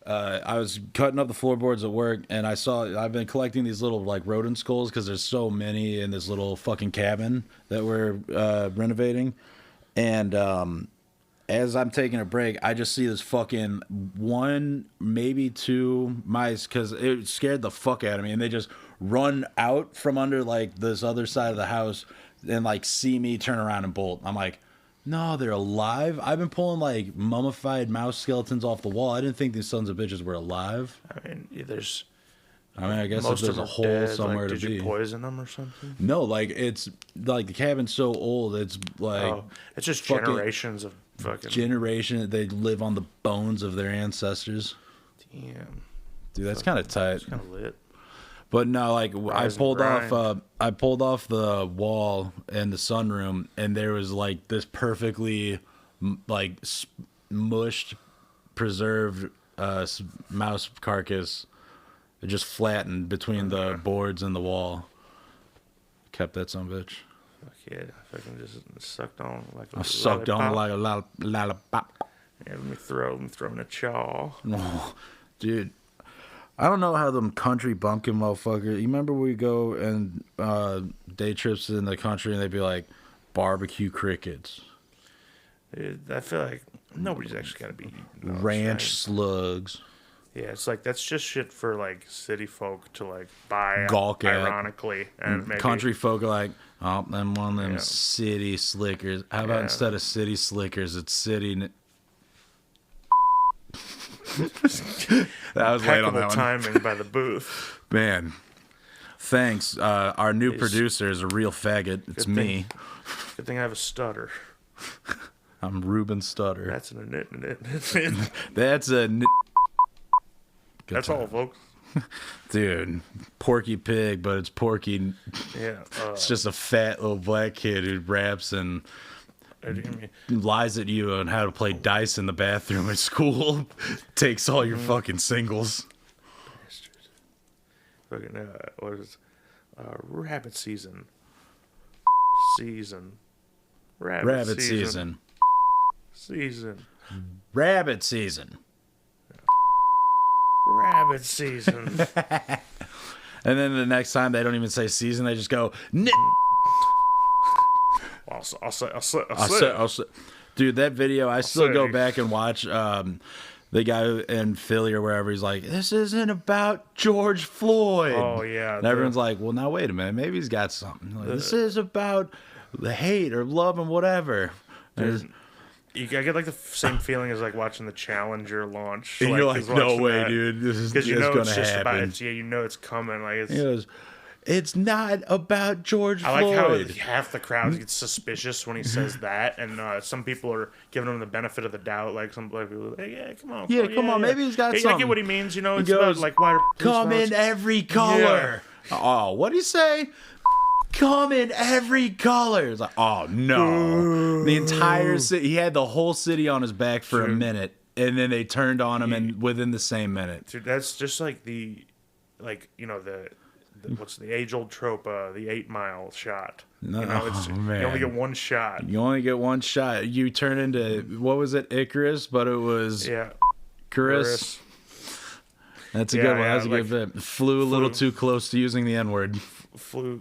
I was cutting up the floorboards at work, and I've been collecting these little like rodent skulls because there's so many in this little fucking cabin that we're renovating. And as I'm taking a break, I just see this fucking one, maybe two mice, because it scared the fuck out of me, and they just run out from under like this other side of the house and like see me turn around and bolt. I'm like, no, they're alive. I've been pulling like mummified mouse skeletons off the wall. I didn't think these sons of bitches were alive. I mean, there's. I guess most if there's of a them hole dead. somewhere like, to be. Did you poison them or something? No, like it's like the cabin's so old. It's like it's just generations of fucking They live on the bones of their ancestors. Damn, dude, that's kind of tight. That's kind of lit. But no, like I pulled off the wall in the sunroom, and there was like this perfectly like mushed, preserved mouse carcass. It just flattened between the boards and the wall. Kept that son of a bitch. Fuck yeah, fucking just sucked on like a sucked lollipop. on like a lollipop. Yeah, let me throw in a chaw. Oh, dude. I don't know how them country bumpkin motherfuckers. You remember we go and day trips in the country and they'd be like barbecue crickets. Dude, I feel like nobody's actually got to be eating those, ranch right? slugs. Yeah, it's like that's just shit for like city folk to like buy, Gawk at. ironically, and maybe Country folk are like, oh, them one of them city slickers. How about instead of city slickers, it's city. That was late on that one. Timing by the booth. Man, thanks. Our new producer is a real faggot. It's me. Good thing I have a stutter. I'm Ruben Stutter. That's That's a. That's all, folks. Dude, Porky Pig, but it's Porky. Yeah. It's just a fat little black kid who raps and lies at you on how to play dice in the bathroom at school. Takes all your fucking singles. Fucking, what is rabbit season? Rabbit season. Rabbit season. Rabbit season. And then the next time they don't even say season, they just go I'll say. Dude, that video, I still go back and watch the guy in Philly or wherever. He's like, this isn't about George Floyd. Oh, yeah. And everyone's like, well, now wait a minute. Maybe he's got something. Like, this is about the hate or love and whatever. I get like the same feeling as like watching the Challenger launch. And you're like, no way, dude. This is because you know going it's to just happen. about you know it's coming. Like it's. He goes, it's not about George Floyd. I like how half the crowd gets suspicious when he says that, and some people are giving him the benefit of the doubt. Like some people are like, yeah, come on. Yeah, come on. Maybe he's got something. I get what he means. You know, it's goes, about like why come in every color. Yeah. Oh, what do you say? Come in every color. It's like, oh no. The entire city, he had the whole city on his back for a minute, and then they turned on him and within the same minute. Dude, that's just like what's the age-old trope, the 8 Mile shot. No, you know, man. You only get one shot. You only get one shot. You turn into, what was it, Icarus? But it was Icarus. That's a good one. That's a good bit. Flew a little too close to using the N-word. Flew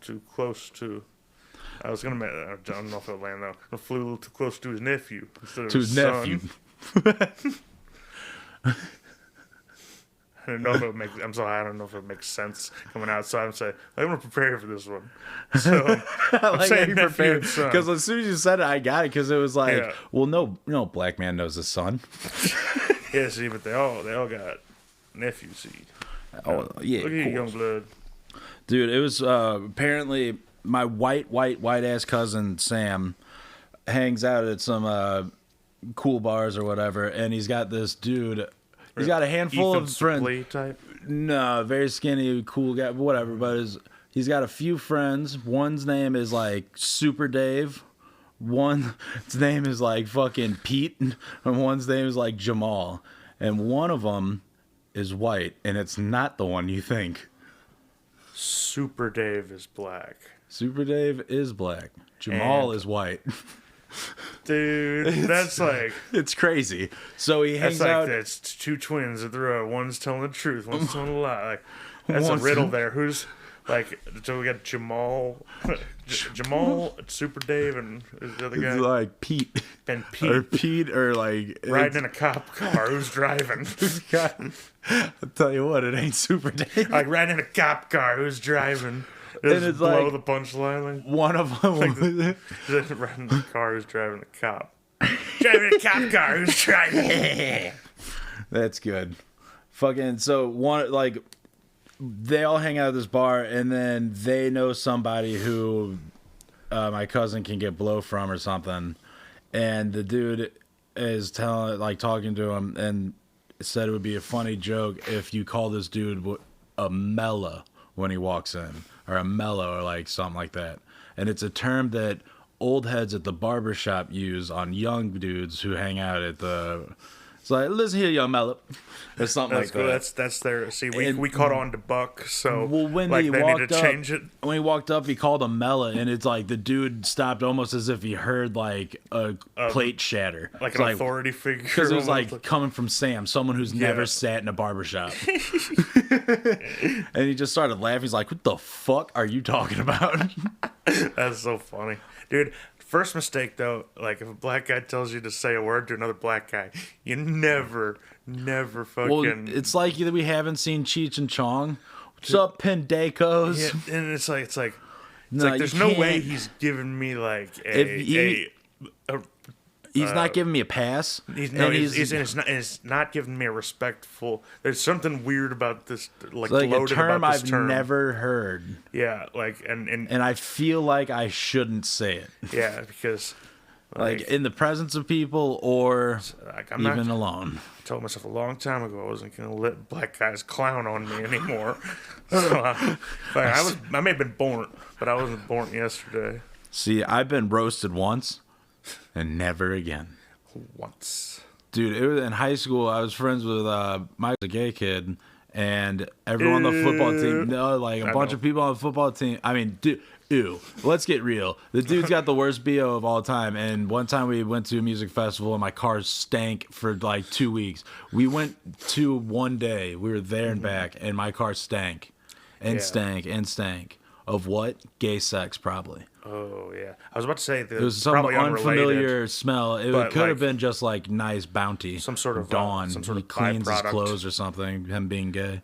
too close to. I was gonna. I don't know if it'll land though. I flew a little too close to his nephew instead of his nephew. I don't know if it makes. I'm sorry. I don't know if it makes sense coming out. So I'm saying I'm gonna prepare for this one. So I'm saying nephew because as soon as you said it, I got it because it was like, well, no black man knows his son. Yeah, see, but they all got nephew. See. Oh yeah. Look at you, young blood. Dude, it was apparently my white ass cousin Sam hangs out at some cool bars or whatever, and he's got this dude. He's got a handful of friends. Type? No, very skinny, cool guy, whatever. But he's got a few friends. One's name is like Super Dave. One's name is like fucking Pete, and one's name is like Jamal. And one of them is white, and it's not the one you think. Super Dave is black. Super Dave is black. Jamal is white. Dude, that's like... It's crazy. So he hangs That's like out... that's two twins at the road. One's telling the truth, one's telling a lie. Like, that's a riddle there. Who's... Like, so we got Jamal, Super Dave, and the other guy. It's like Pete. And Pete. Or Pete, or like... Riding in a cop car. Who's driving? I'll tell you what, it ain't Super Dave. Like, riding in a cop car. Who's driving? And it's blow like... the punchline. Like, one of them... riding in the car. Who's driving the cop? Driving a cop car. Who's driving? That's good. Fucking... So, one... Like... They all hang out at this bar, and then they know somebody who my cousin can get blow from or something. And the dude is talking to him, and said it would be a funny joke if you call this dude a mella when he walks in, or a mellow, or like something like that. And it's a term that old heads at the barbershop use on young dudes who hang out at the... It's like, listen here, young mellow. Or something like that. That's their... See, we caught on to Buck, so when like, he they walked need to up, change it. When he walked up, he called him Mella, and it's like the dude stopped almost as if he heard like a plate shatter. Like an authority figure. Because it was like coming from Sam, someone who's never sat in a barbershop. And he just started laughing. He's like, what the fuck are you talking about? That's so funny. Dude, first mistake, though, like, if a black guy tells you to say a word to another black guy, you never fucking... Well, it's like we haven't seen Cheech and Chong. What's up, Pendacos? Yeah, and it's like there's no way he's giving me, like, He's not giving me a pass. It's not giving me a respectful... There's something weird about this, like loaded a term about this I've term. never heard. Yeah, like, and I feel like I shouldn't say it. Yeah, because... Like in the presence of people, or like, even alone. I told myself a long time ago I wasn't going to let black guys clown on me anymore. So I may have been born, but I wasn't born yesterday. See, I've been roasted once, and never again. Once. Dude, it was in high school. I was friends with Mike, a gay kid, and everyone on the football team. No, like a bunch of people on the football team. I mean, dude. Ew, let's get real. The dude's got the worst BO of all time. And one time we went to a music festival and my car stank for like 2 weeks. We went to one day. We were there and back, and my car stank and stank and stank. Of what? Gay sex, probably. Oh, yeah. I was about to say it was some unfamiliar smell. It could have been just like nice bounty. Some sort of Dawn. Some sort he of cleans his byproduct. clothes or something, him being gay.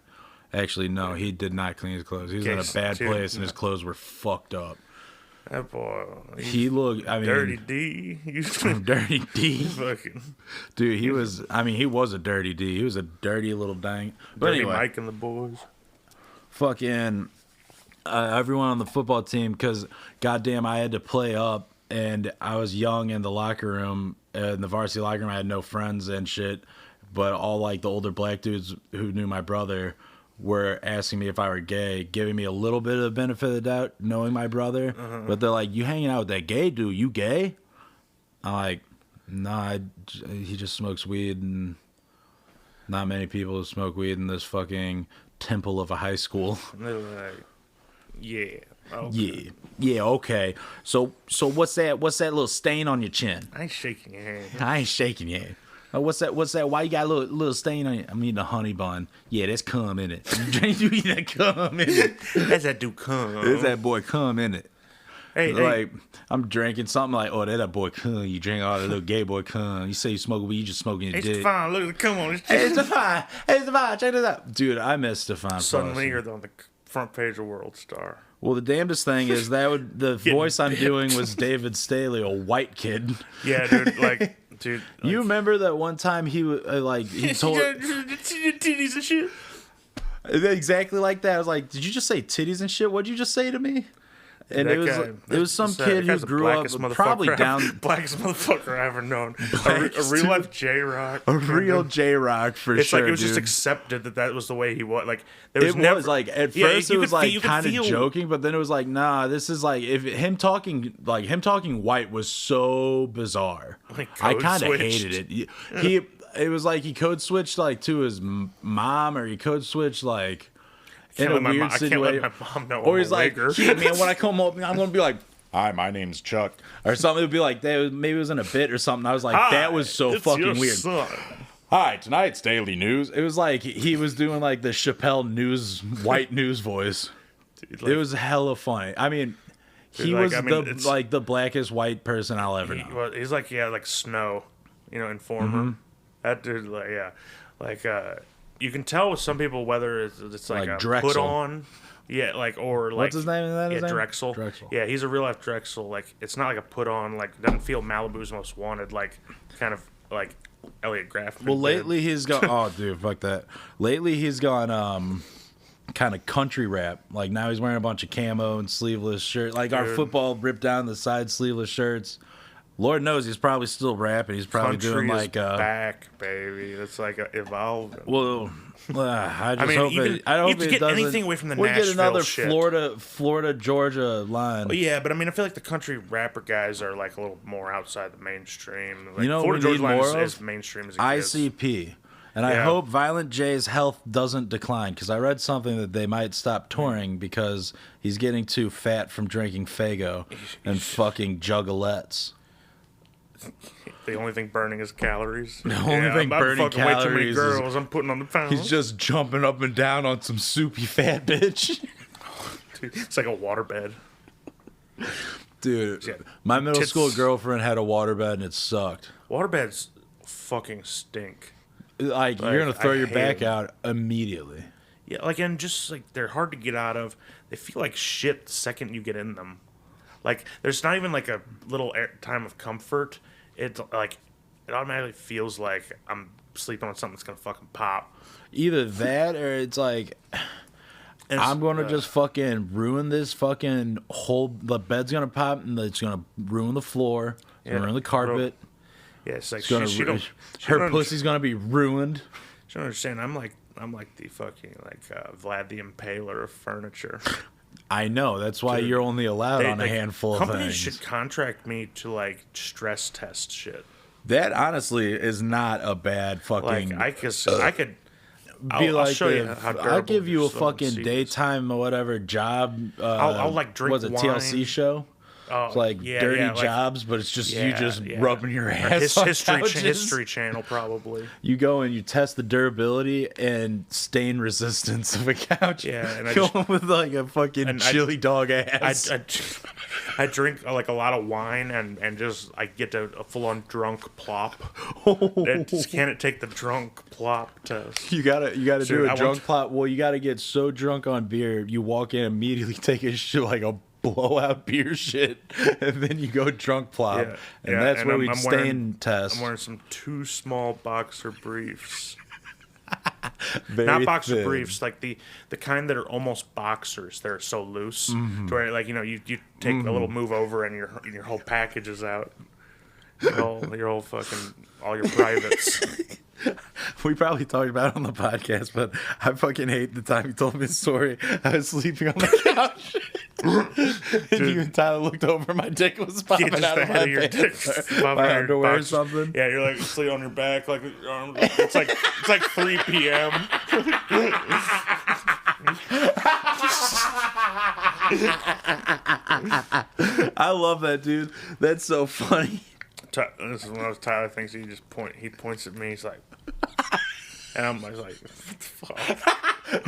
Actually, no, he did not clean his clothes. He was in a bad place, and his clothes were fucked up. That boy. He looked, I mean... Dirty D. Dirty D. Fucking. Dude, he was a dirty D. He was a dirty little dang. But Dirty anyway. Mike and the boys. Fucking everyone on the football team, because goddamn, I had to play up, and I was young in the locker room, in the varsity locker room. I had no friends and shit, but all like the older black dudes who knew my brother were asking me if I were gay, giving me a little bit of the benefit of the doubt, knowing my brother. But they're like, you hanging out with that gay dude, you gay? I'm like, nah, he just smokes weed, and not many people smoke weed in this fucking temple of a high school. And they were like, yeah. Okay. Yeah, okay. So what's that little stain on your chin? I ain't shaking your hand. I ain't shaking your hand. What's that? Why you got a little stain on you? I'm eating a honey bun. Yeah, there's cum in it. You eat that cum in it. That's that dude cum. There's that boy cum in it. Hey. I'm drinking something like, oh, that boy cum. You drink all the little gay boy cum. You say you smoke weed, you just smoking your dick. Stefan, look at the cum on. Hey, Stefan, check this out. Dude, I miss Stefan. Suddenly you're on the front page of World Star. Well, the damnedest thing is the voice I'm doing was David Staley, a white kid. Yeah, dude, Dude, you remember that one time he told titties and shit? Exactly like that. I was like, did you just say titties and shit? What'd you just say to me? And it was some kid who grew up probably down... Blackest motherfucker I ever known. A real life J-Rock. A real J-Rock for sure, It's like it was dude. just accepted that was the way he was. Like, was like, at first it was like kind of joking, but then it was like, nah, this is like, if him talking white was so bizarre. I kind of hated it. It was like he code switched like to his mom, or he code switched like... in a weird situation. I can't let my mom know. Or he's like, yeah, man, when I come home, I'm gonna be like, "Hi, my name's Chuck," or something. It would be like that. Maybe it was in a bit or something. I was like, that was so fucking weird. Son. Hi, tonight's daily news. It was like he was doing like the Chappelle news white news voice. Dude, like, it was hella funny. I mean, he was the blackest white person I'll ever know. Well, he's like like Snow, Informer. Mm-hmm. That dude, you can tell with some people whether it's like a Drexel. Put on. Yeah, or what's his name? Drexel. Drexel. Yeah, he's a real life Drexel. Like, it's not like a put on. Like, doesn't feel Malibu's Most Wanted. Like, kind of like Elliot Graffman. Well, lately he's gone. Oh, dude, fuck that. Lately he's gone kind of country rap. Like, now he's wearing a bunch of camo and sleeveless shirts. Like, our football ripped down the side sleeveless shirts. Lord knows he's probably still rapping. He's probably doing like back, baby. It's like evolving. Well, I just hope I hope it doesn't. Anything away from the we Nashville get another shit. Florida, Georgia line. Oh, yeah, but I mean, I feel like the country rapper guys are like a little more outside the mainstream. Like, Florida Georgia line is as mainstream as it ICP. And I hope Violent J's health doesn't decline, because I read something that they might stop touring because he's getting too fat from drinking Faygo and fucking Juggalettes. The only thing burning is calories. The only thing burning calories way too many girls. I'm putting on the pounds. He's just jumping up and down on some soupy fat bitch. Dude, it's like a waterbed. Dude, my middle school girlfriend had a waterbed and it sucked. Waterbeds fucking stink. Like you're gonna throw your back out immediately. Yeah, and just they're hard to get out of. They feel like shit the second you get in them. Like, there's not even like a little time of comfort. It's like it automatically feels like I'm sleeping on something that's gonna fucking pop. Either that or it's like I'm gonna just fucking ruin this fucking whole. The bed's gonna pop and it's gonna ruin the floor. It's gonna ruin the carpet. Yeah, it's like her pussy's gonna be ruined. You don't understand. I'm like the fucking Vlad the Impaler of furniture. I know. That's why you're only allowed on a handful of things. Companies should contract me to stress test shit. That honestly is not a bad fucking. I could. I'll show you how durable. I'll give you a fucking daytime or whatever job. I'll drink what's it, wine. TLC show? It's dirty jobs, but it's just you rubbing your ass on History Channel, probably. You go and you test the durability and stain resistance of a couch. Yeah, and I go with a fucking chili dog ass. I drink a lot of wine and just I get a full on drunk plop. Can it take the drunk plop test? You gotta do a drunk plop. Well, you gotta get so drunk on beer, you walk in immediately take a shit like a blowout beer shit, and then you go drunk plop, and that's where we stain test. I'm wearing some too small boxer briefs. Not boxer briefs, like the kind that are almost boxers. They're so loose, to where you take a little move over and your whole package is out. Your whole fucking all your privates. We probably talked about it on the podcast, but I fucking hate the time you told me the story. I was sleeping on the couch, and you and Tyler looked over. My dick was popping out of my pants, my underwear or something. Yeah, you're sleep on your back, it's like 3 p.m. I love that, dude. That's so funny. This is one of those Tyler things. He points at me. He's like, and I'm like, what the fuck?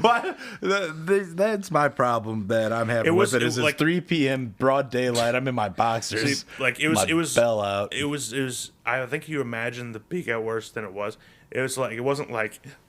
What? That's my problem that I'm having with it. It's 3 p.m. broad daylight. I'm in my boxers. See, it was bell out. It was. I think you imagined the peak out worse than it was. It was it wasn't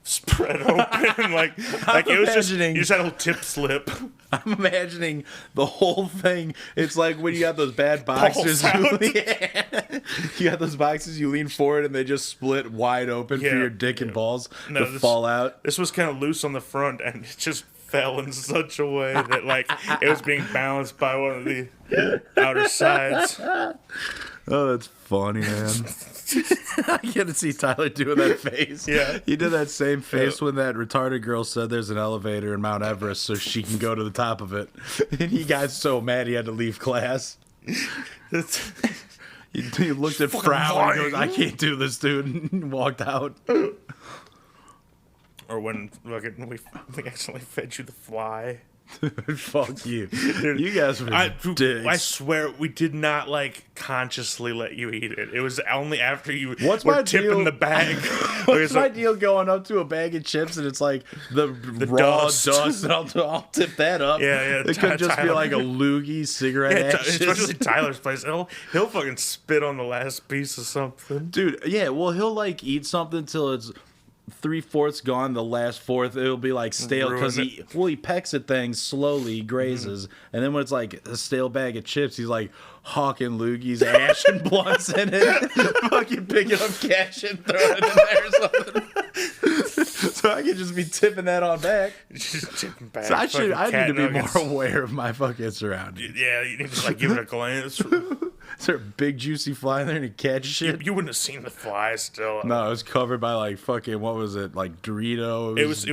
spread open it was just you just had a little tip slip. I'm imagining the whole thing. It's like when you got those bad boxers. You got those boxes, you lean forward and they just split wide open for your dick and balls to fall out. This was kind of loose on the front and it just fell in such a way that it was being balanced by one of the outer sides. Oh, that's funny, man. I get to see Tyler doing that face. Yeah. He did that same face when that retarded girl said there's an elevator in Mount Everest so she can go to the top of it. And he got so mad he had to leave class. He looked at Frown and goes, I can't do this, dude, and walked out. Or when we accidentally fed you the fly. Fuck you. Dude, You guys were dicks. I swear we did not like consciously let you eat it. It was only after you What's were my tipping deal? the bag. What's my deal going up to a bag of chips and it's like the raw dust, and I'll tip that up. Yeah. It could just be like a loogie cigarette ashes. Especially Tyler's place. He'll fucking spit on the last piece of something. Dude, yeah, well, he'll like eat something till it's 3/4 gone. The last fourth, it'll be like stale because he pecks at things slowly, he grazes, and then when it's like a stale bag of chips, he's like hawking loogies, ash and blunts in it, fucking picking up cash and throwing it in there or something. So I could just be tipping that on back. Just tipping back. So I need to be nuggets. more aware of my fucking surroundings. Yeah, you need to like give it a glance. Is there a big juicy fly in there and he catches shit? You wouldn't have seen the fly still. No, it was covered by like fucking, what was it, like Doritos? It was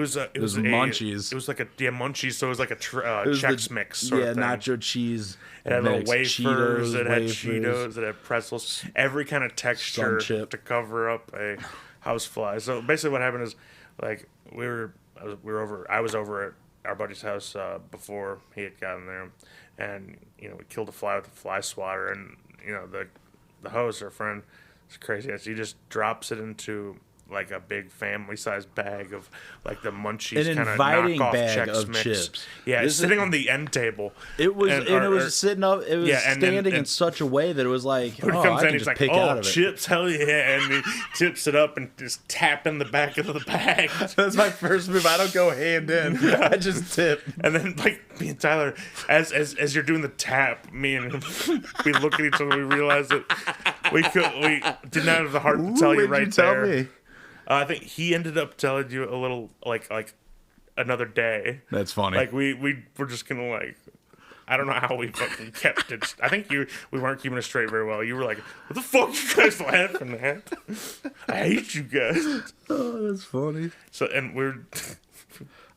Munchies. It was like a Munchies, so it was like a Chex Mix sort of thing. Nacho cheese. It had little mix, wafers. It had wafers, Cheetos. It had pretzels. Every kind of texture chip. to cover up a housefly. So basically, what happened is, like, I was over at our buddy's house before he had gotten there, and we killed a fly with a fly swatter, and the host, our friend, it's crazy. He just drops it into like a big family-sized bag of like the Munchies kind of inviting knockoff bag Chex of Mix. chips. Yeah, it's sitting on the end table. It was, and it was sitting up. It was standing in such a way that it was like, When he I comes in, can he's just like, pick "Oh, out of it." chips, hell yeah!" And he tips it up and just tapping the back of the bag. That's my first move. I don't go hand in. I just tip. And then, like, me and Tyler, as you're doing the tap, me and him, we look at each other. We realize that we did not have the heart to tell you right there. Me? I think he ended up telling you a little like another day. That's funny. Like we were just gonna like. I don't know how we fucking kept it. I think we weren't keeping it straight very well. You were like, "What the fuck, you guys laughing at? I hate you guys." Oh, that's funny. So and we're.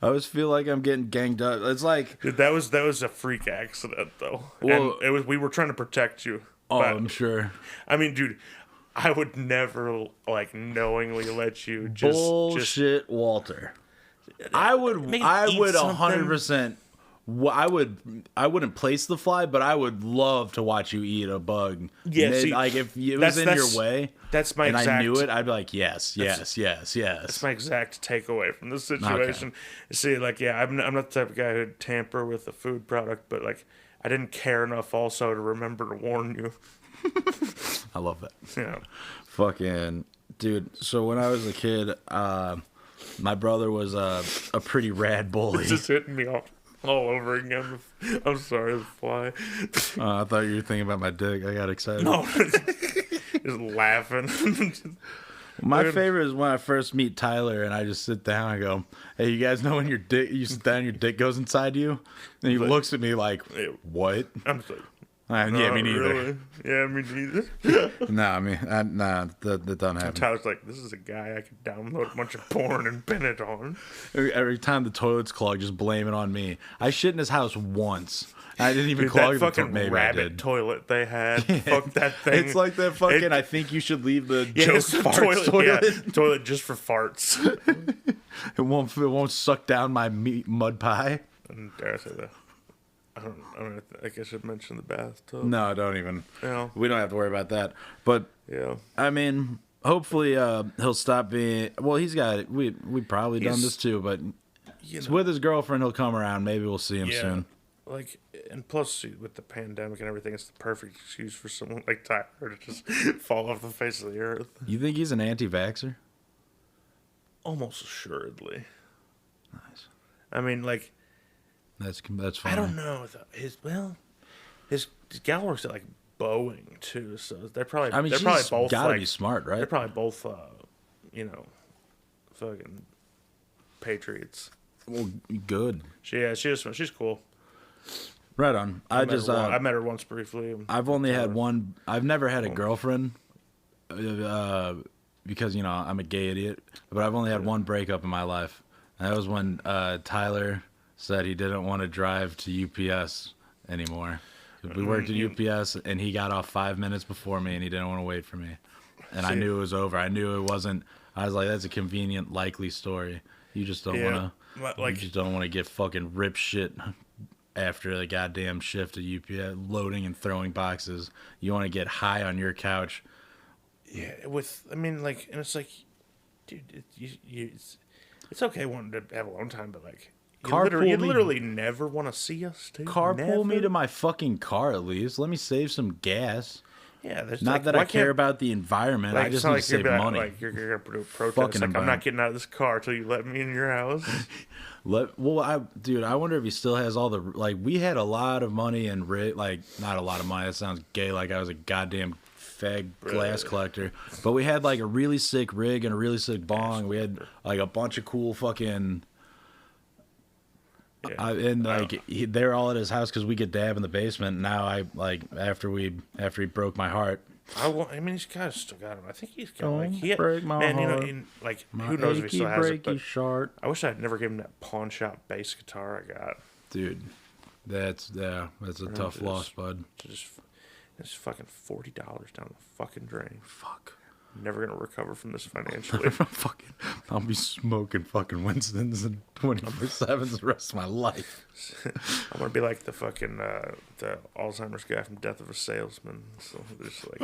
I always feel like I'm getting ganged up. It's like, Dude, that was a freak accident though. Well, and we were trying to protect you. oh, but, I'm sure. I mean, dude, I would never like knowingly let you just Bullshit, Walter. I would eat 100%. I wouldn't place the fly, but I would love to watch you eat a bug. Yeah, see, like if it was in your way, that's my and exact, I knew it, I'd be like, yes. That's my exact takeaway from this situation. Okay. See, like, yeah, I'm not the type of guy who'd tamper with a food product, but like, I didn't care enough also to remember to warn you. I love that. Yeah. Fucking dude. So when I was a kid, my brother was a pretty rad bully. It's just hitting me off all over again. I'm sorry, the fly. I thought you were thinking about my dick. I got excited. No, just laughing. My favorite is when I first meet Tyler and I just sit down and go, "Hey, you guys know when you sit down, your dick goes inside you?" And he looks at me like, "What?" I'm just like, yeah, me neither. Really? Yeah, me neither. That doesn't happen. Tyler's like, this is a guy I could download a bunch of porn and pin it on. Every time the toilet's clogged, just blame it on me. I shit in his house once. I didn't even clog that the fucking maybe rabbit I did. toilet they had. Fuck that thing. It's like that fucking. I think you should leave the joke farts toilet. Yeah, toilet just for farts. It won't suck down my mud pie. Dare I say that? I don't think I should mention the bathtub. No, don't even. Yeah. We don't have to worry about that. But yeah, I mean, hopefully he'll stop being. Well, he's got. We probably done this too, but with his girlfriend, he'll come around. Maybe we'll see him soon. Like, and plus with the pandemic and everything, it's the perfect excuse for someone like Tyler to just fall off the face of the earth. You think he's an anti-vaxxer? Almost assuredly. Nice. I mean, like. That's funny. I don't know. His gal works at like Boeing too, so they're probably. I mean, they're probably both gotta like, be smart, right? They're probably both, fucking patriots. Well, good. She's cool. Right on. I met her once briefly. I've only had one. I've never had a girlfriend, because I'm a gay idiot. But I've only had one breakup in my life, and that was when Tyler said he didn't want to drive to UPS anymore. We worked at UPS, and he got off 5 minutes before me, and he didn't want to wait for me. And I knew it was over. I knew it wasn't. I was like, that's a convenient, likely story. You just don't want to. Like, you just don't want to get fucking rip shit after the goddamn shift at UPS, loading and throwing boxes. You want to get high on your couch. Yeah, like, and it's like, dude, it's okay wanting to have alone time, but like, you literally never want to see us, dude. Carpool me to my fucking car at least. Let me save some gas. Yeah, there's not that I care about the environment. Like, I just need to save money. Like you're gonna do a protest. Like, I'm not getting out of this car till you let me in your house. I wonder if he still has all the, like, we had a lot of money and like, not a lot of money. That sounds gay. Like I was a goddamn fag glass collector, but we had like a really sick rig and a really sick bong. We had like a bunch of cool fucking. They're all at his house because we could dab in the basement. Now after he broke my heart. He's kind of still got him. I think he's got break my heart. Who knows if he still has it? But short. I wish I'd never given him that pawn shop bass guitar I got. Dude, that's a tough loss, bud. It's fucking $40 down the fucking drain. Fuck. Never gonna recover from this financially. I'll be smoking fucking Winston's and 24/7s the rest of my life. I'm gonna be like the fucking the Alzheimer's guy from Death of a Salesman. So just like,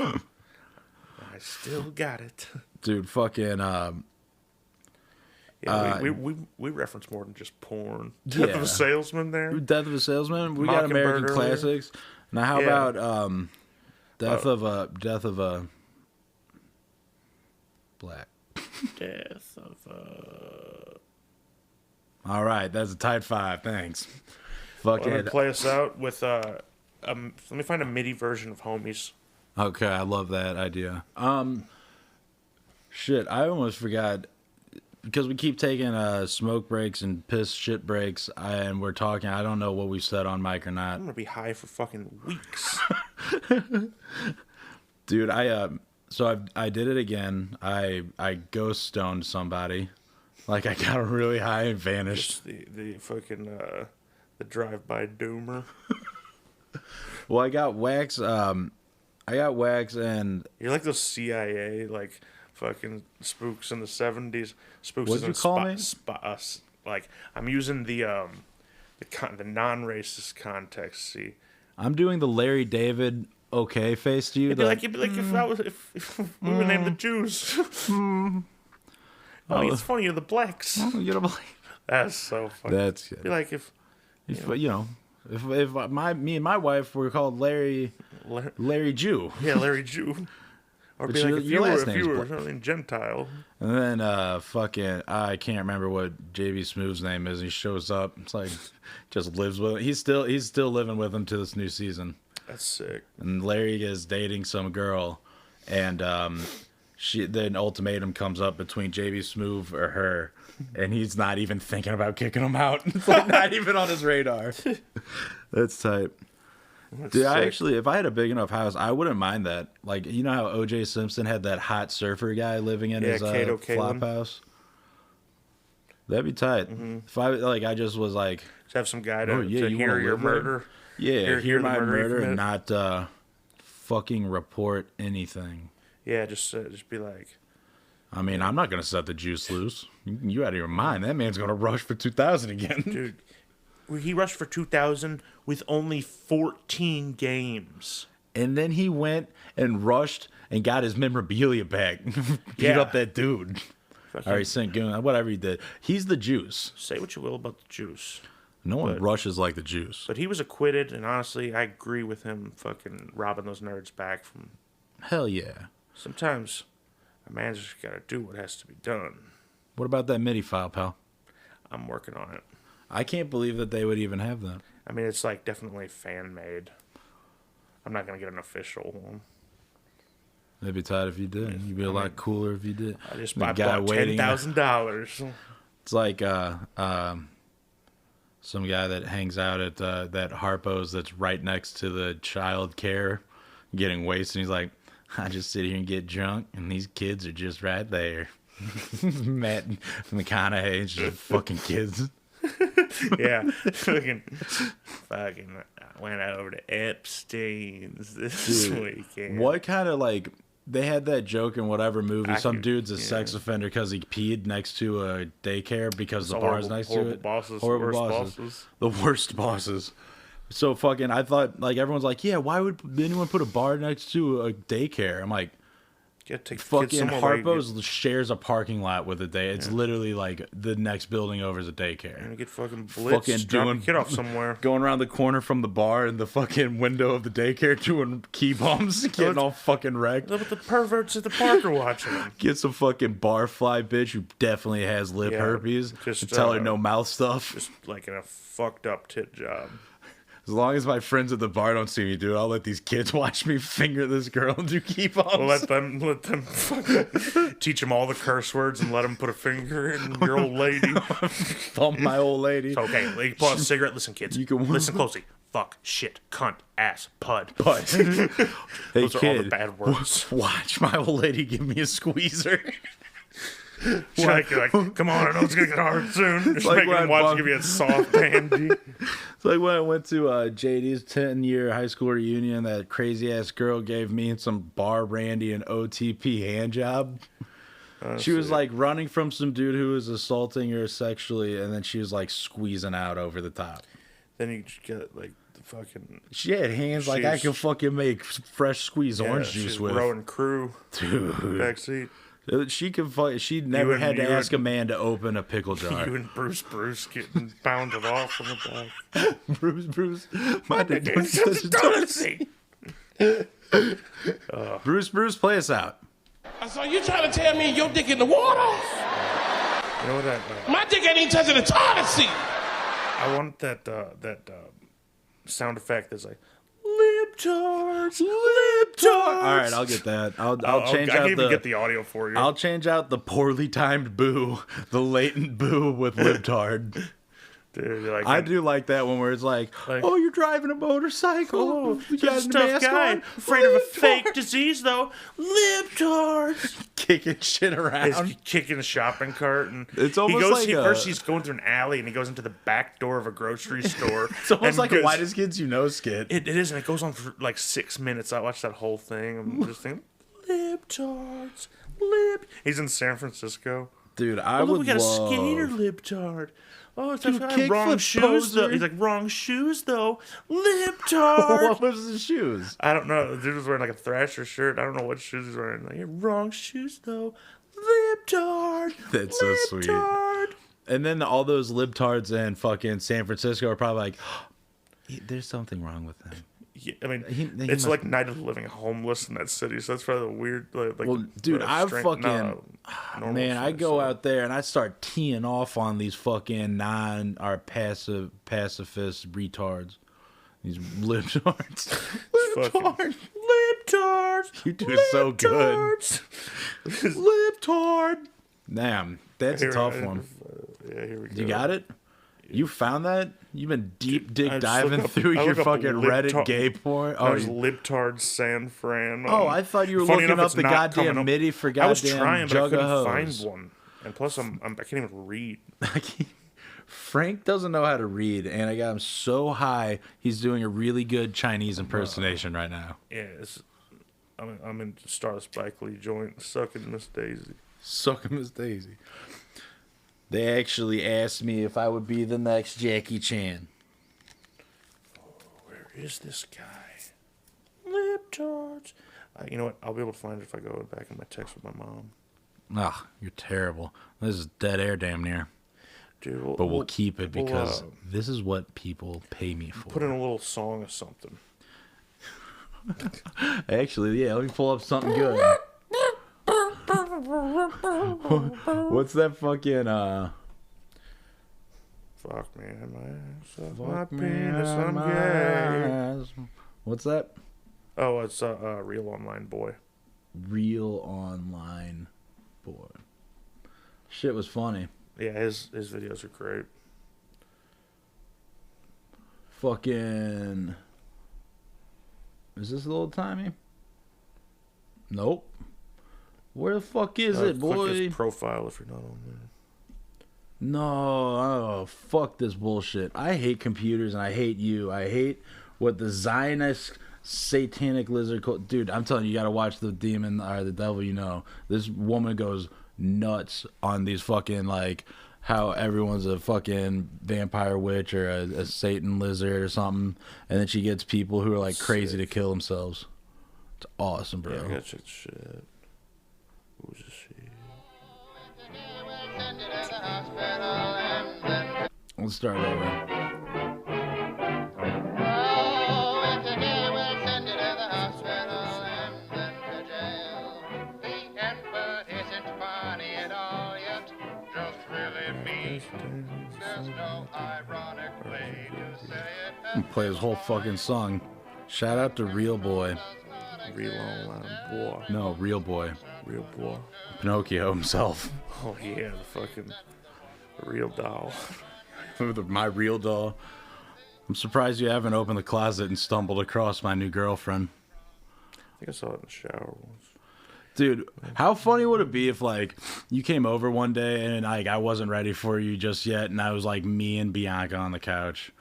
I still got it, dude. Fucking. We reference more than just porn. Death of a Salesman. Death of a Salesman. We got American classics. Now, how about Death of a Black. Death of All right, that's a tight 5. Thanks. Fuck it. Play us out with let me find a MIDI version of Homies. Okay, I love that idea. Shit, I almost forgot because we keep taking smoke breaks and piss shit breaks, and we're talking. I don't know what we said on mic or not. I'm gonna be high for fucking weeks, dude. So I did it again. I ghost stoned somebody, like I got really high and vanished. The fucking the drive-by doomer. Well, I got wax. And you're like those CIA like fucking spooks in the 70s. Spooks. What'd you call me? Like I'm using the non-racist context. See, I'm doing the Larry David. Okay, face to you. It'd be like if we were named the Jews. It's funny, you're the blacks. You're the black. That's so funny. That's good. Be like if if me and my wife were called Larry Jew. Yeah, Larry Jew. Or but be like if you were something Gentile. And then fucking I can't remember what JB Smooth's name is. He shows up. It's like just lives with him. He's still living with him to this new season. That's sick. And Larry is dating some girl, and then ultimatum comes up between JB Smooth or her, and he's not even thinking about kicking him out. It's like not even on his radar. That's tight. Dude, if I had a big enough house, I wouldn't mind that. Like, you know how O.J. Simpson had that hot surfer guy living in his flop house? That'd be tight. Mm-hmm. If I just was like, just have some guy to hear your murder. Yeah, hear my murder and not fucking report anything. Yeah, just be like. I mean, I'm not gonna set the juice loose. You out of your mind? That man's gonna rush for 2,000 again, dude. He rushed for 2,000 with only 14 games. And then he went and rushed and got his memorabilia back. Beat up that dude. All right, St. Goon, whatever he did. He's the juice. Say what you will about the juice. No one rushes like the juice. But he was acquitted, and honestly, I agree with him fucking robbing those nerds back from... Hell yeah. Sometimes a man's just got to do what has to be done. What about that MIDI file, pal? I'm working on it. I can't believe that they would even have that. I mean, it's like definitely fan-made. I'm not going to get an official one. They'd be tight if you did. You'd be a lot cooler if you did. I just bought $10,000. It's like some guy that hangs out at that Harpo's that's right next to the child care getting wasted. And he's like, I just sit here and get drunk, and these kids are just right there. Matt McConaughey's just fucking kids. Yeah, fucking I went over to Epstein's this weekend. What kind of they had that joke in whatever movie? Some dude's a sex offender because he peed next to a daycare because the bar's next to it. Horrible bosses. The worst bosses. So fucking, I thought, like, everyone's like, yeah, why would anyone put a bar next to a daycare? I'm like, Get take fucking somewhere where you Harpo's shares a parking lot with a day. It's Yeah. literally like the next building over is a get, daycare. get fucking blitzed, Fucking drop your doing- kid off somewhere. Going around the corner from the bar in the fucking window of the daycare doing key bumps, getting all fucking wrecked. Look at the perverts at the park are watching them. Get some fucking barfly bitch who definitely has lip Yeah, herpes. just, Tell her no mouth stuff. Just like in a fucked up tit job. As long as my friends at the bar don't see me do it, I'll let these kids watch me finger this girl and do key bumps. We'll let them fucking teach them all the curse words and let them put a finger in your old lady. Thump my old lady. It's okay. Like, pull out a cigarette. Listen, kids. You can- Listen closely. Fuck, shit, cunt, ass, pud. But hey, Those are all the kid, bad words. watch my old lady give me a squeezer. You're like, come on, I know it's gonna get hard soon. Just like making when them I watch bump- give you a soft handy. It's like when I went to JD's 10-year high school reunion, that crazy ass girl gave me some bar brandy and OTP hand job. She was like running from some dude who was assaulting her sexually, and then she was like squeezing out over the top. Then you just get like the fucking She had hands like I She's- could fucking make fresh squeezed orange juice she's with. rowing crew Dude, backseat. she could. She never and- had to you ask a and- man to open a pickle jar. You and Bruce getting bounded off from the back. Bruce, my dick It's was just a donut seat. Bruce, play us out. So you trying to tell me your dick in the water? You know what that? My dick ain't even touching the toilet seat. I want that sound effect that's like libtards. All right, I'll get that. I'll change I out can even the. get the audio for you. I'll change out the poorly timed boo, the latent boo with libtard. Dude, like, I do like that one where it's like, oh, you're driving a motorcycle. Oh, you such a got a tough mask guy. on. Afraid of a Libtard. fake disease though. Libtards. Kicking shit around. He's kicking a shopping cart and It's almost he goes. like First, he's going through an alley and he goes into the back door of a grocery store. It's almost and like a goes- whitest kids you know skit. It is, and it goes on for like 6 minutes. I watched that whole thing. I'm just thinking, libtards, He's in San Francisco. Dude, I Oh, look, would we got love. a skater libtard. Oh, it's Dude, like wrong kickflip shoes though. poser. He's like wrong shoes though. Libtard. What was his shoes? I don't know. The dude was wearing like a Thrasher shirt. I don't know what shoes he's wearing. Like, wrong shoes though. Libtard. That's so sweet. Libtard. And then all those libtards in fucking San Francisco are probably like, there's something wrong with them. Yeah, I mean, He it's must- like Night of the Living Homeless in that city. So that's probably the weird. Like, Well, dude, I normal man, I shit, go so- out there and I start teeing off on these fucking pacifist retards. These libtards. Fucking- Libtards. You do so good. Libtard. Damn, that's a tough one. Yeah, here we go. You got it? You found that? You've been deep dick I just diving look up- through I your look up fucking Reddit gay porn. Oh, There's Libtard San Fran. oh, I thought you were Funny looking enough, up it's the not goddamn coming up. MIDI for I was goddamn trying, but I couldn't Jugahos. find one. And plus, I can't even read. Frank doesn't know how to read, and I got him so high, he's doing a really good Chinese impersonation right now. Yeah, I'm in Star Spike Lee joint, sucking Miss Daisy. Suck him as Daisy. They actually asked me if I would be the next Jackie Chan. Where is this guy? Libtards. You know what? I'll be able to find it if I go back in my text with my mom. Ah, you're terrible. This is dead air damn near. Dude, But we'll keep it we'll, because this is what people pay me for. put in a little song or something. Actually, yeah, let me pull up something good. What's that fucking Fuck me in my ass, my penis, I'm gay. What's that? Oh, it's Real Online Boy. Real online boy. Shit was funny. Yeah, his videos are great. Fucking. Is this a little timey? Nope. Where the fuck is it, Click boy? his profile if you're not on there. No, oh, fuck this bullshit. I hate computers and I hate you. I hate what the Zionist satanic lizard called. Dude, I'm telling you, you gotta watch the demon or the devil you know. This woman goes nuts on these fucking like how everyone's a fucking vampire witch or a Satan lizard or something, and then she gets people who are like crazy to kill themselves. It's awesome, bro. Yeah, I gotta check the shit. Who's this shit? Let's start over. Play his whole fucking song. Shout out to Real Boy. Real online boy. No, Real Boy. Real boy. Pinocchio himself. Oh yeah, the fucking real doll. My real doll. I'm surprised you haven't opened the closet and stumbled across my new girlfriend. I think I saw it in the shower once. Dude, how funny would it be if, like, you came over one day and, like, I wasn't ready for you just yet, and I was, like, me and Bianca on the couch.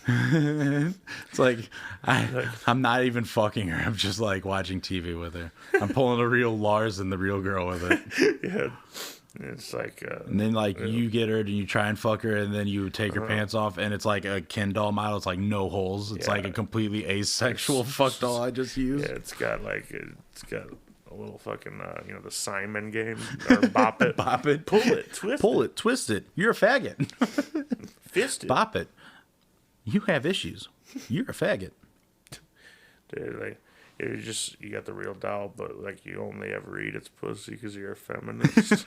It's like, I'm not even fucking her. I'm just, like, watching TV with her. I'm pulling a real Lars and the real girl with it. Yeah. It's like... and then, like, you get her and you try and fuck her, and then you take her pants off, and it's like a Ken doll model. It's, like, no holes. It's, like, a completely asexual fuck doll I just used. Yeah, it's got a little fucking, the Simon game, or Bop It. Bop it. Pull it, twist Pull it. it, twist it. You're a faggot. Fist it. Bop it. You have issues. You're a faggot. Dude, like, you got the real doll, but, like, you only ever eat its pussy because you're a feminist.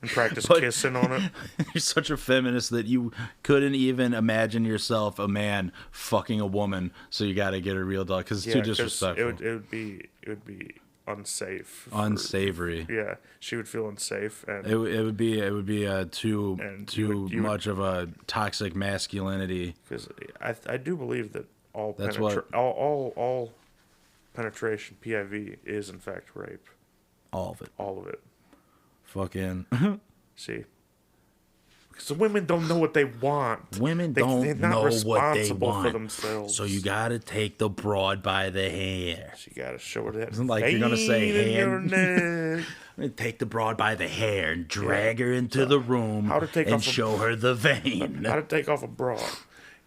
And practice kissing on it. You're such a feminist that you couldn't even imagine yourself a man fucking a woman, so you got to get a real doll because it's too disrespectful. It would be unsafe. Unsavory. Yeah, she would feel unsafe, and It would be too you would- much of a toxic masculinity. because I do believe that all That's all penetration PIV is in fact rape. All of it. All of it. Fucking. See, because the women don't know what they want. Women They're don't not know what they responsible want. for themselves. So you gotta take the broad by the hair. So you gotta show her that. Isn't like you're gonna say vein in your hand? neck. I'm gonna take the broad by the hair and drag her into the room how to take and off a- show her the vein. How to take off a bra.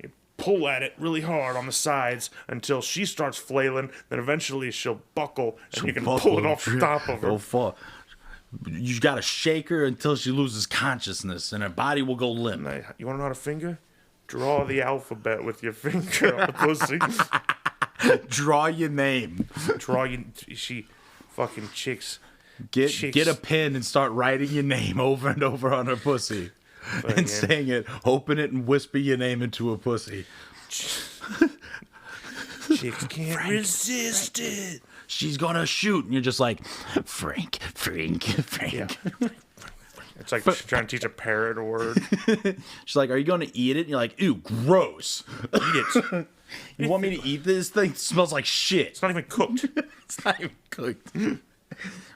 You pull at it really hard on the sides until she starts flailing. Then eventually she'll buckle, and you can pull it off the top of her. Go fall. You gotta shake her until she loses consciousness, and her body will go limp. Now, you want to know how to finger? Draw the alphabet with your finger on the pussy. Draw your name. Draw you. She fucking chicks. Get a pen and start writing your name over and over on her pussy. And saying it, open it and whisper your name into a pussy. Chicks can't resist it. She's gonna shoot, and you're just like, Frank. Yeah. It's like trying to teach a parrot a word. She's like, are you gonna eat it? And you're like, ew, gross. Eat it. You want me to eat this thing? It smells like shit. It's not even cooked. It's not even cooked. I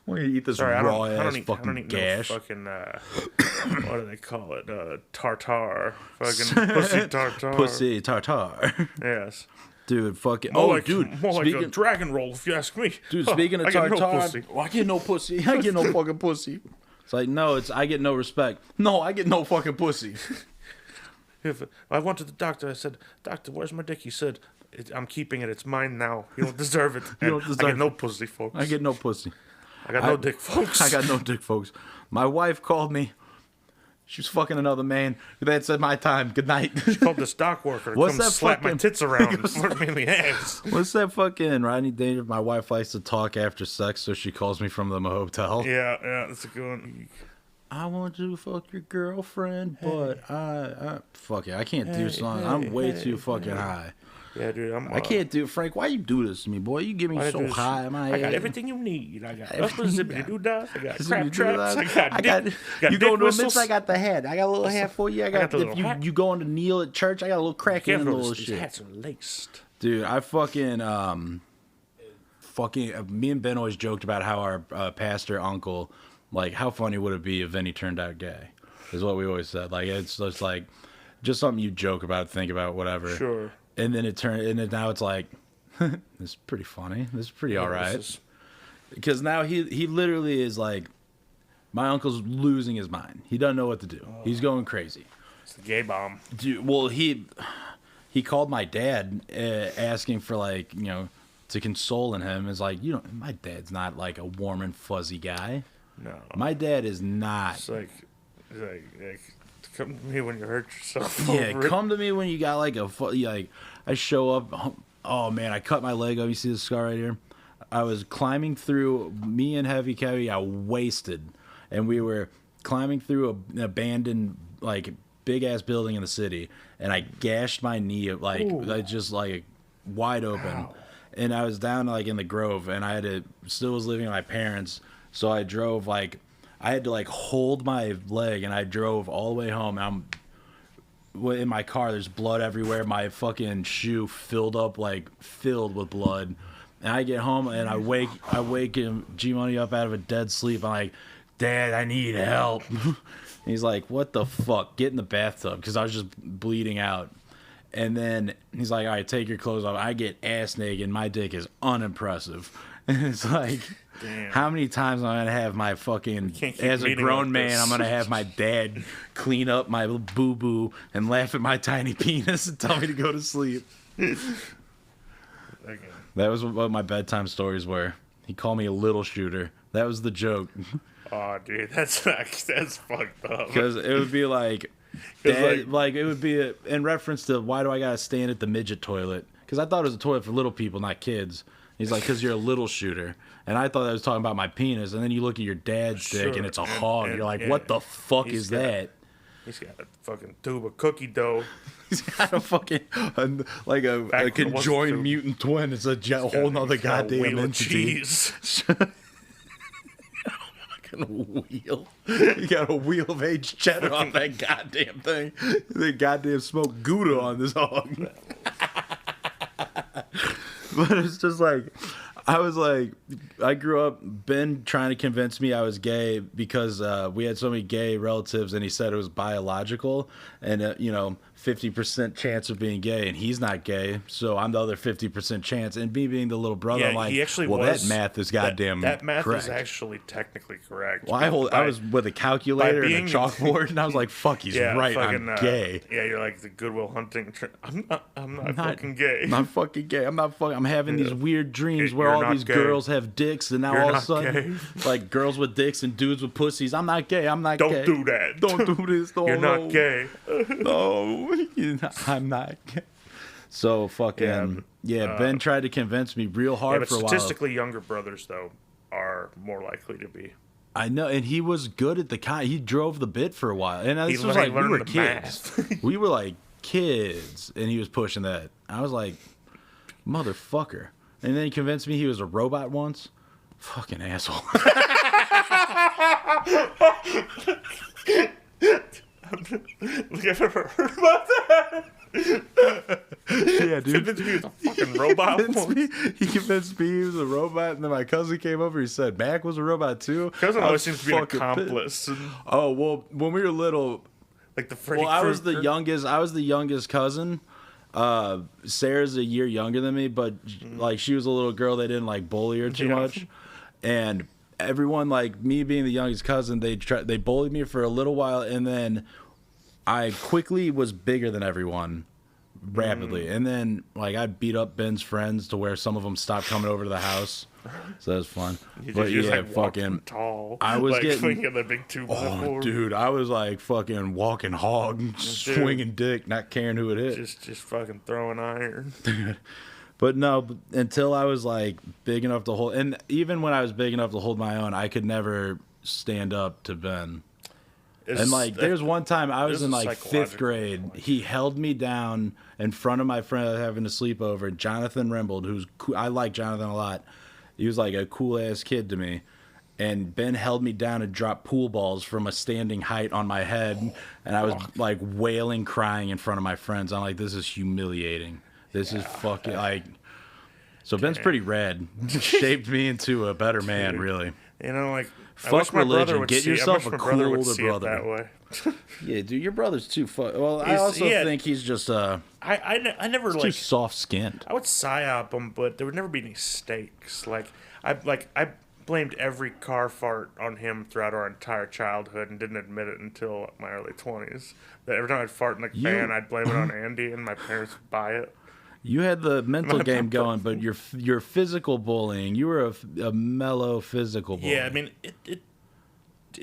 want you to eat this Sorry, raw I ass don't fucking eat gash. no fucking, what do they call it? Tartar. Fucking pussy tartar. Pussy tartar. Yes. Dude, fucking. More Oh, like, dude. More like a Speaking, dragon roll, if you ask me. dude, Huh, speaking of I get tartar, no pussy. I get no pussy. I get no fucking pussy. It's like, no, it's I get no respect. No, I get no fucking pussy. If I went to the doctor, I said, "Doctor, where's my dick?" He said, "I'm keeping it. It's mine now. You don't deserve it." You don't And deserve I get no it. pussy, folks. I get no pussy. I got no dick, folks. I got no dick, folks. My wife called me. She was fucking another man. That's at my time. Good night. Called this dock worker to What's come that slap my fucking- tits around and flirt me in the ass. What's that fucking Rodney Dangerfield? My wife likes to talk after sex, so she calls me from the hotel. Yeah, that's a good one. I want to fuck your girlfriend, but I fuck it. I can't do something. I'm way too fucking high. Yeah, dude, I can't do Frank. Why you do this to me, boy? You get me so high. I got everything you need. I got upper zippity doo dah. I got crap You do traps. that? I got dick. You dick go to a whistles. miss, I got the hat. I got a little hat for you. I got the if little hat. you go on to kneel at church, I got a little crack in the Careful, little these shit. hats are laced. Dude, I fucking me and Ben always joked about how our pastor uncle, like, how funny would it be if Vinny turned out gay? Is what we always said. Like, it's just like, just something you joke about, think about, whatever. Sure. And then now it's like, this is pretty funny. This is pretty all right. Because now he literally is like, My uncle's losing his mind. He doesn't know what to do. He's going crazy. It's the gay bomb. Dude, well, he called my dad asking for, like, you know, to console in him. It's like, you know, my dad's not like a warm and fuzzy guy. No. My dad is not. It's like come to me when you hurt yourself. Yeah, over it. come to me when you got like like I show up. Oh man, I cut my leg off. You see the scar right here? I was climbing through. Me and Heavy Kevy got wasted, and we were climbing through an abandoned like big ass building in the city, and I gashed my knee like just like wide open. Wow. And I was down like in the Grove, and I had to still was living with my parents, so I drove like. I had to like hold my leg, and I drove all the way home. I'm in my car. There's blood everywhere. My fucking shoe filled with blood. And I get home and I wake G Money up out of a dead sleep. I'm like, Dad, I need help. He's like, what the fuck? Get in the bathtub, because I was just bleeding out. And then he's like, all right, take your clothes off. I get ass naked. My dick is unimpressive. And it's like, damn. How many times am I gonna have my fucking as a grown like man? this. I'm gonna have my dad clean up my boo boo and laugh at my tiny penis and tell me to go to sleep. Okay. That was what my bedtime stories were. He called me a little shooter. That was the joke. Oh, dude, that's fucked up. Because it would be like, Dad, like it would be in reference to why do I gotta stand at the midget toilet? Because I thought it was a toilet for little people, not kids. He's like, because you're a little shooter. And I thought that was talking about my penis. And then you look at your dad's dick and it's a hog. You're like, what the fuck is that? He's got a fucking tube of cookie dough. He's got a fucking, like a conjoined mutant twin. It's a whole nother goddamn entity. Cheese. Fucking wheel. You got a wheel of aged cheddar on that goddamn thing. They goddamn smoked Gouda on this hog. But it's just like, I grew up, Ben trying to convince me I was gay because we had so many gay relatives, and he said it was biological and, 50% chance of being gay, and he's not gay, so I'm the other 50% chance. And me being the little brother, I'm like, he actually that math is goddamn that math correct. is actually technically correct. Well, I was with a calculator and a chalkboard, and I was like, fuck, he's right, I'm gay. Yeah, you're like the Goodwill Hunting. I'm not fucking gay. I'm not fucking gay. I'm having these weird dreams where all these gay. girls have dicks, and now You're all of a not sudden, like girls with dicks and dudes with pussies. I'm not gay. I'm not Don't gay. do that. Don't do this. You're not gay. No, I'm not gay. So fucking Ben tried to convince me real hard for a while. Statistically, younger brothers though are more likely to be. I know, and he was good at he drove the bit for a while, and this was like we were kids. We were like kids, and he was pushing that. I was like, motherfucker. And then he convinced me he was a robot once. Fucking asshole. Like, I've never heard about that. Yeah, dude. Convinced me he was a fucking robot. He convinced me he was a robot, and then my cousin came over. He said Mac was a robot too. Cousin always seems to be an accomplice. Oh well, when we were little, Like the Freddy I was the Krueger. youngest. I was the youngest cousin. Sarah's a year younger than me, but like she was a little girl. They didn't like bully her too much, and everyone, like me being the youngest cousin, they bullied me for a little while, and then I quickly was bigger than everyone rapidly. And then like I beat up Ben's friends to where some of them stopped coming over to the house. So that was fun. But You're yeah, like fucking tall. I was like, getting the big 2x4. oh dude, I was like fucking walking hog, swinging dick, not caring who it hit. Just fucking throwing iron. But no, until I was like big enough to hold, and even when I was big enough to hold my own, I could never stand up to Ben. And like, there's one time I was in like 5th grade. He held me down in front of my friend I was having a sleepover, Jonathan Rimbold, who's cool. I like Jonathan a lot. He was like a cool ass kid to me. And Ben held me down and dropped pool balls from a standing height on my head. And I was like wailing, crying in front of my friends. I'm like, this is humiliating. This is fucking like. So Ben's pretty rad. Shaped me into a better man, really. You know, like, fuck religion. Get yourself a cool older brother. That way. Yeah, dude, your brother's too well, I also think he's just I never too soft skinned. I would psyop him, but there would never be any stakes. Like I blamed every car fart on him throughout our entire childhood and didn't admit it until my early 20s. That every time I'd fart in the fan, I'd blame it on Andy, and my parents would buy it. You had the mental game going, but your physical bullying, you were a mellow physical bully. Yeah, I mean, it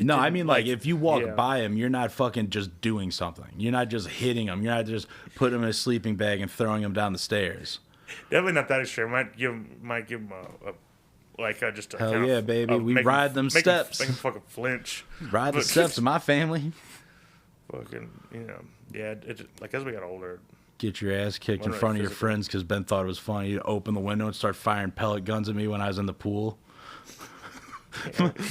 no, I mean, like, if you walk yeah. by him, you're not fucking just doing something. You're not just hitting him. You're not just putting him in a sleeping bag and throwing him down the stairs. Definitely not that extreme. Might give him just a Hell kind yeah, of, baby. We ride them steps. Make him fucking flinch. Ride the steps of my family. Fucking, yeah. Like, as we got older, Get your ass kicked in front of your friends because Ben thought it was funny to open the window and start firing pellet guns at me when I was in the pool.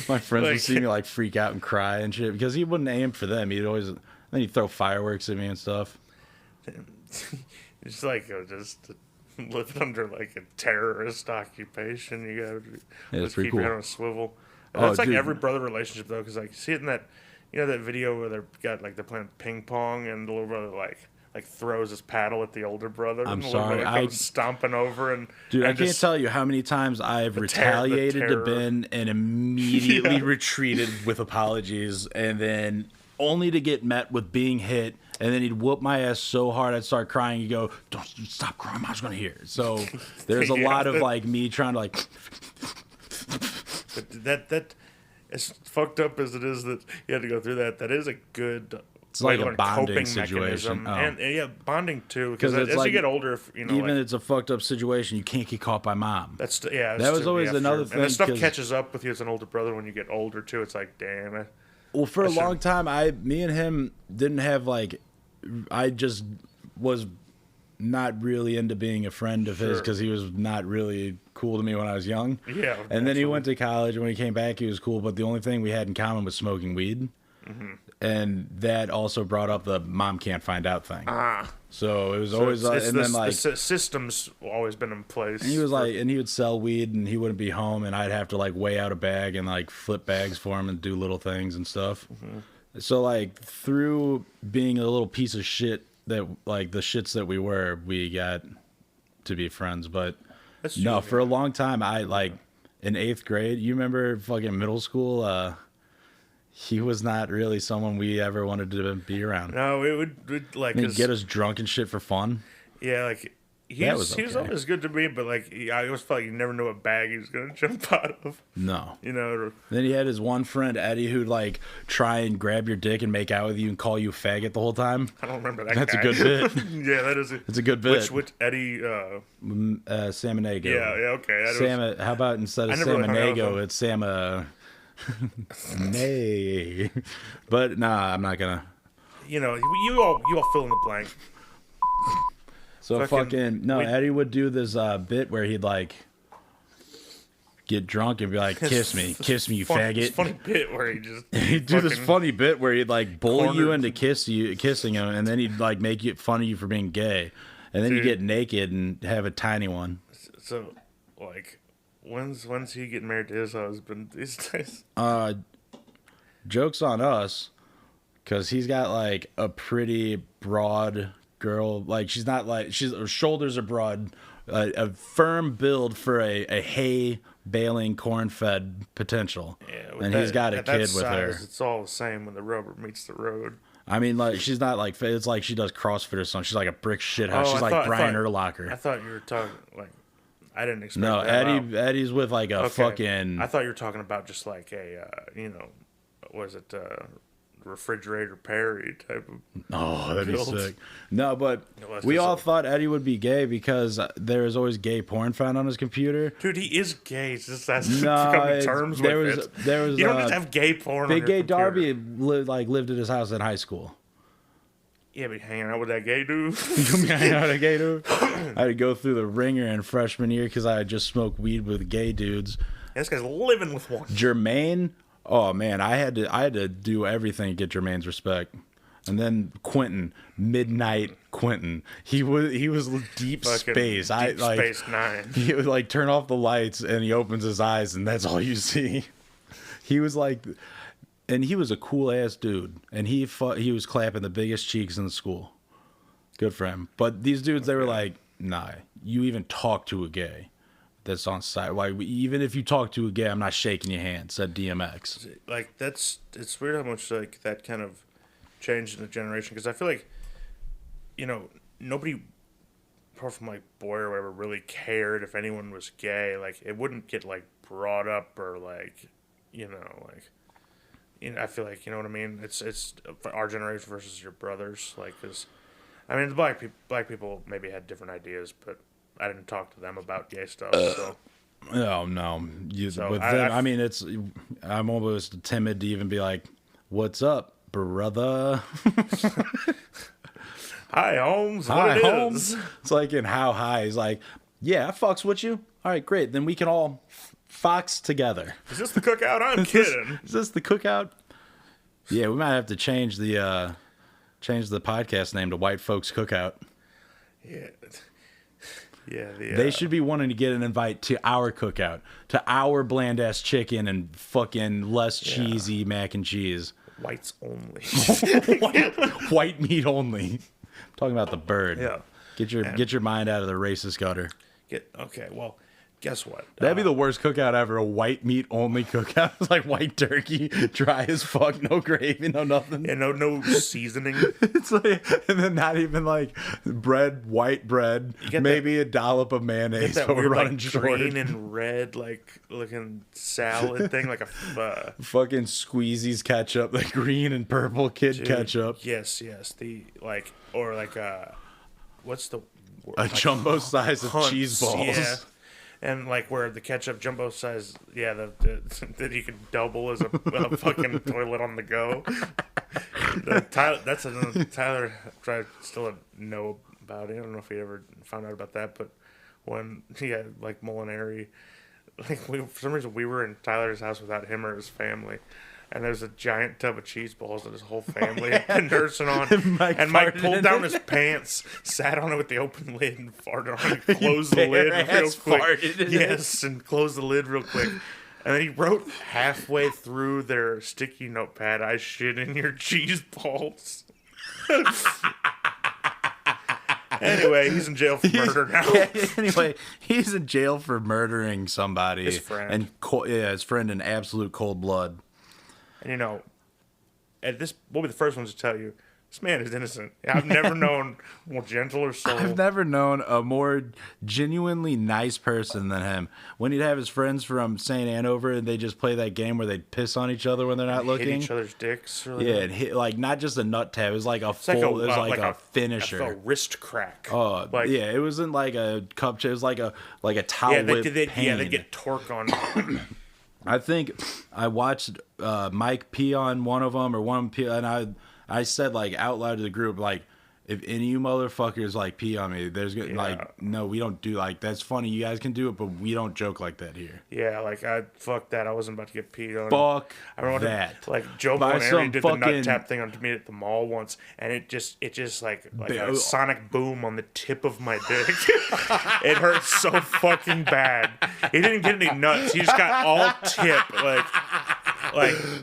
My friends would see me like freak out and cry and shit because he wouldn't aim for them. Then he'd throw fireworks at me and stuff. It's like just living under like a terrorist occupation. You gotta just keep your head on a swivel. That's like every brother relationship though, because like see it in that that video where they're playing ping pong and the little brother like throws his paddle at the older brother. I'm and the sorry, little brother comes stomping over and I can't tell you how many times I've retaliated to Ben and immediately retreated with apologies, and then only to get met with being hit. And then he'd whoop my ass so hard I'd start crying. He'd go, "Don't stop crying, Mom's gonna hear it." So there's a lot of like me trying to like. But that as fucked up as it is that you had to go through that is a good. It's like a bonding situation, and yeah, bonding too. Because as you get older, even it's a fucked up situation, you can't get caught by mom. That was always another thing. And the stuff catches up with you as an older brother when you get older too. It's like, damn. Well, for a long time, me and him didn't have like. I just was not really into being a friend of his because he was not really cool to me when I was young. Yeah. And then he went to college, and when he came back, he was cool. But the only thing we had in common was smoking weed. Mm-hmm. And that also brought up the mom can't find out thing. So it was always, the system's always been in place. And he was and he would sell weed, and he wouldn't be home, and I'd have to like weigh out a bag and like flip bags for him and do little things and stuff. Mm-hmm. So like through being a little piece of shit that like the shits that we were, we got to be friends. But no, for a long time, I like in 8th grade. You remember fucking middle school? He was not really someone we ever wanted to be around. No, it would like get us drunk and shit for fun. Yeah, like he was always good to me, but like I always felt like you never knew what bag he was gonna jump out of. No, Then he had his one friend Eddie who'd like try and grab your dick and make out with you and call you a faggot the whole time. I don't remember that. That's guy. A good bit. Yeah, that is. It's a good bit. Which Eddie? Salmonego. Yeah, okay. How about instead of Salmonego, it's Sama. Nay, but nah, I'm not gonna. You all fill in the blank. So Eddie would do this bit where he'd like get drunk and be like, kiss me, you faggot. It's funny bit where he just he'd do this funny bit where he'd like bully you into kissing him, and then he'd like make fun of you for being gay, and then you get naked and have a tiny one. So like. When's he getting married to his husband these days? Joke's on us, because he's got like a pretty broad girl. Like she's not like her shoulders are broad, a firm build for a hay baling corn fed potential. Yeah, and he's got a kid with her. It's all the same when the rubber meets the road. I mean, like she's not like it's like she does CrossFit or something. She's like a brick shithouse. She's like Brian Urlacher. I thought you were talking like. I didn't expect that. No, Eddie's with like a fucking. I thought you were talking about just like a, was it refrigerator Perry type of. Oh, that'd be sick. No, but we all thought Eddie would be gay because there was always gay porn found on his computer. Dude, he is gay. It's just that's to come to terms with it. There was. You don't just have gay porn. Big on Gay your Darby lived at his house in high school. Yeah, but hanging out with that gay dude. Hanging out with a gay dude. I had to go through the ringer in freshman year because I had just smoked weed with gay dudes. And this guy's living with one. Jermaine, oh man, I had to do everything to get Jermaine's respect. And then Quentin, Midnight Quentin, he was deep space. Space Nine. He would like turn off the lights and he opens his eyes and that's all you see. He was like. And he was a cool ass dude, and he was clapping the biggest cheeks in the school. Good for him. But these dudes, they were like, "Nah, you even talk to a gay, that's on site. Like even if you talk to a gay, I'm not shaking your hand. Said DMX. Like it's weird how much like that kind of changed in the generation, because I feel like, nobody apart from like boy or whatever really cared if anyone was gay. Like it wouldn't get like brought up or like I feel like, you know what I mean. It's our generation versus your brothers. Like, cause I mean the black people maybe had different ideas, but I didn't talk to them about gay stuff. So. Oh no! So with them, I mean, I'm almost timid to even be like, "What's up, brother?" Hi, Holmes. Hi, what it Holmes. is. It's like in How High. He's like, "Yeah, I fucks with you. All right, great. Then we can all fox together." Is this the cookout? I'm kidding. Is this the cookout? Yeah, we might have to change the podcast name to White Folks Cookout. Yeah. Yeah, They should be wanting to get an invite to our cookout, to our bland ass chicken and fucking less cheesy mac and cheese. Whites only. White meat only. I'm talking about the bird. Yeah. Get your mind out of the racist gutter. Okay. Well, guess what? That'd be the worst cookout ever. A white meat only cookout. It's like white turkey, dry as fuck, no gravy, no nothing. Yeah, no seasoning. It's like, and then not even like bread, white bread, maybe a dollop of mayonnaise. That But weird, we're running like, short. green and red, like looking salad thing, like a fucking squeezies ketchup, like green and purple kid ketchup. Yes. The what's the word? A jumbo size of cheese balls. Yeah. And like where the ketchup jumbo size, that you can double as a fucking toilet on the go. That's another Tyler. I still don't know about it. I don't know if he ever found out about that, but when he had like Molinari, like for some reason we were in Tyler's house without him or his family. And there's a giant tub of cheese balls that his whole family had been nursing on. And Mike pulled down his pants, sat on it with the open lid, and farted on it. Closed the lid real quick. Yes, and closed the lid real quick. And then he wrote halfway through their sticky notepad, "I shit in your cheese balls." Anyway, he's in jail for murder now. Anyway, he's in jail for murdering somebody. His friend. And his friend in absolute cold blood. And we'll be the first ones to tell you, this man is innocent. I've never known a more gentler soul. I've never known a more genuinely nice person than him. When he'd have his friends from St. Ann over and they just play that game where they'd piss on each other when they're not looking. Hit each other's dicks. Or yeah, and hit, like not just a nut tap. It was like a full. It was like a finisher. A wrist crack. Oh, yeah. It wasn't like a cup. It was like a towel whip pain. Yeah, they get torque on. I think I watched Mike pee on one of them, and I said like out loud to the group, like, if any of you motherfuckers like pee on me, like, no, we don't do, like, that's funny, you guys can do it, but we don't joke like that here. Yeah, like, fuck that, I wasn't about to get peed on. Fuck that. Like, Joe Molinari did the nut tap thing on me at the mall once, and it just like a sonic boom on the tip of my dick. It hurt so fucking bad. He didn't get any nuts, he just got all tip,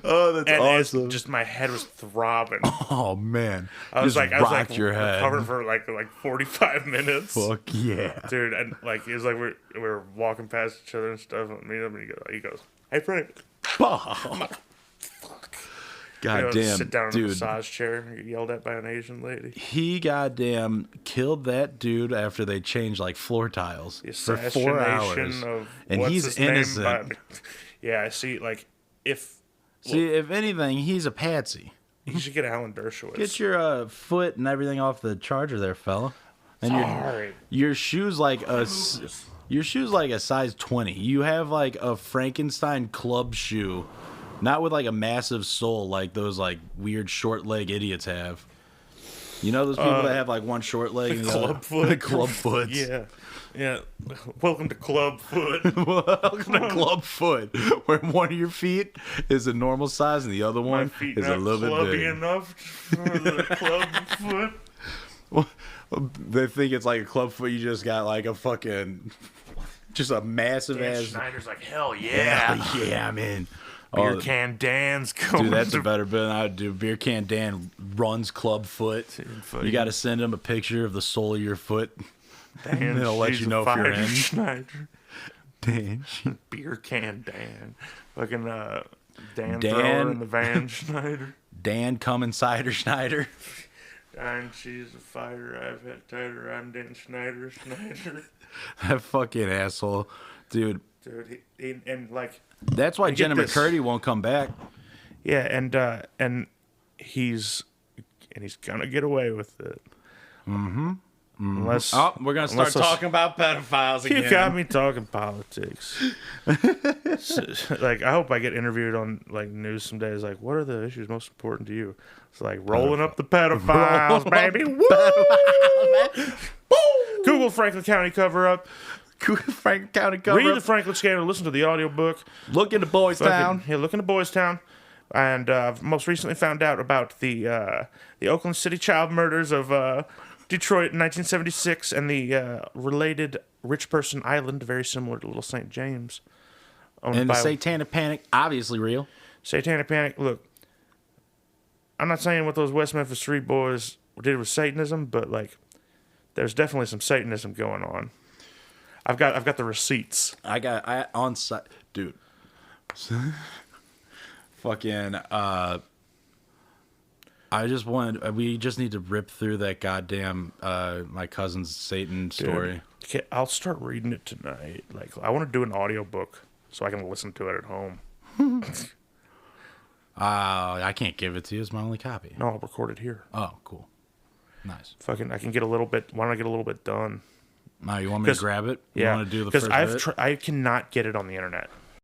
oh, that's awesome. Just my head was throbbing. Oh man, I was your head. Recovered for like 45 minutes. Fuck yeah, dude. And like it was like we were walking past each other and stuff. And he goes, "Hey Frank." Fuck. God damn, sit down in dude. a massage chair and get yelled at by an Asian lady. He goddamn killed that dude after they changed like floor tiles for 4 hours, and he's innocent. Yeah, I see. Like if anything, he's a patsy. You should get Alan Dershowitz. Get your foot and everything off the charger there, fella. And your shoes like a size 20. You have like a Frankenstein club shoe, not with like a massive sole like those like weird short leg idiots have. You know those people that have like one short leg and club foot. The club foots. Yeah. Welcome to Club Foot. Welcome to Club Foot, where one of your feet is a normal size and the other one is a little bit big. Enough for the Club Foot. They think it's like a club foot. You just got like a fucking, just a massive ass. Schneider's like, hell yeah. Hell yeah, I'm in. Beer Can Dan's coming. Dude, that's a better bit than I would do. Beer Can Dan runs club foot. You got to send him a picture of the sole of your foot. And it'll let you know if you're in. Schneider. Dan. Beer can Dan. Fucking Dan Dan. Thrower and the Van Schneider. Dan Come Insider Schneider. I'm cheese, a fighter, I've had tighter, I'm Dan Schneider. That fucking asshole. Dude. Dude, and like... That's why Jenna this. McCurdy won't come back. Yeah, and he's gonna get away with it. Mm-hmm. Unless We're gonna start talking about pedophiles again. You got me talking politics. Like, I hope I get interviewed on like news some days. Like, what are the issues most important to you? It's like rolling up the pedophiles, baby. Woo! Google Franklin County cover up. Franklin County cover. Read the Franklin scandal. Listen to the audiobook. Look into Boys Town. Yeah, look into Boys Town. And I've most recently found out about the Oakland City child murders of Detroit in 1976 and the related rich person island, very similar to Little St. James. And the Satanic Panic, obviously real. Satanic Panic. Look, I'm not saying what those West Memphis Street boys did with Satanism, but like, there's definitely some Satanism going on. I've got the receipts. I on site, dude. Fucking we just need to rip through that goddamn my cousin's Satan story. Okay, I'll start reading it tonight. Like, I want to do an audiobook so I can listen to it at home. I can't give it to you. It's my only copy. No, I'll record it here. Oh, cool. Nice. Fucking, I can get a little bit. Why don't I get a little bit done? Now you want me to grab it? You Yeah, want to do the first bit? I cannot get it on the internet.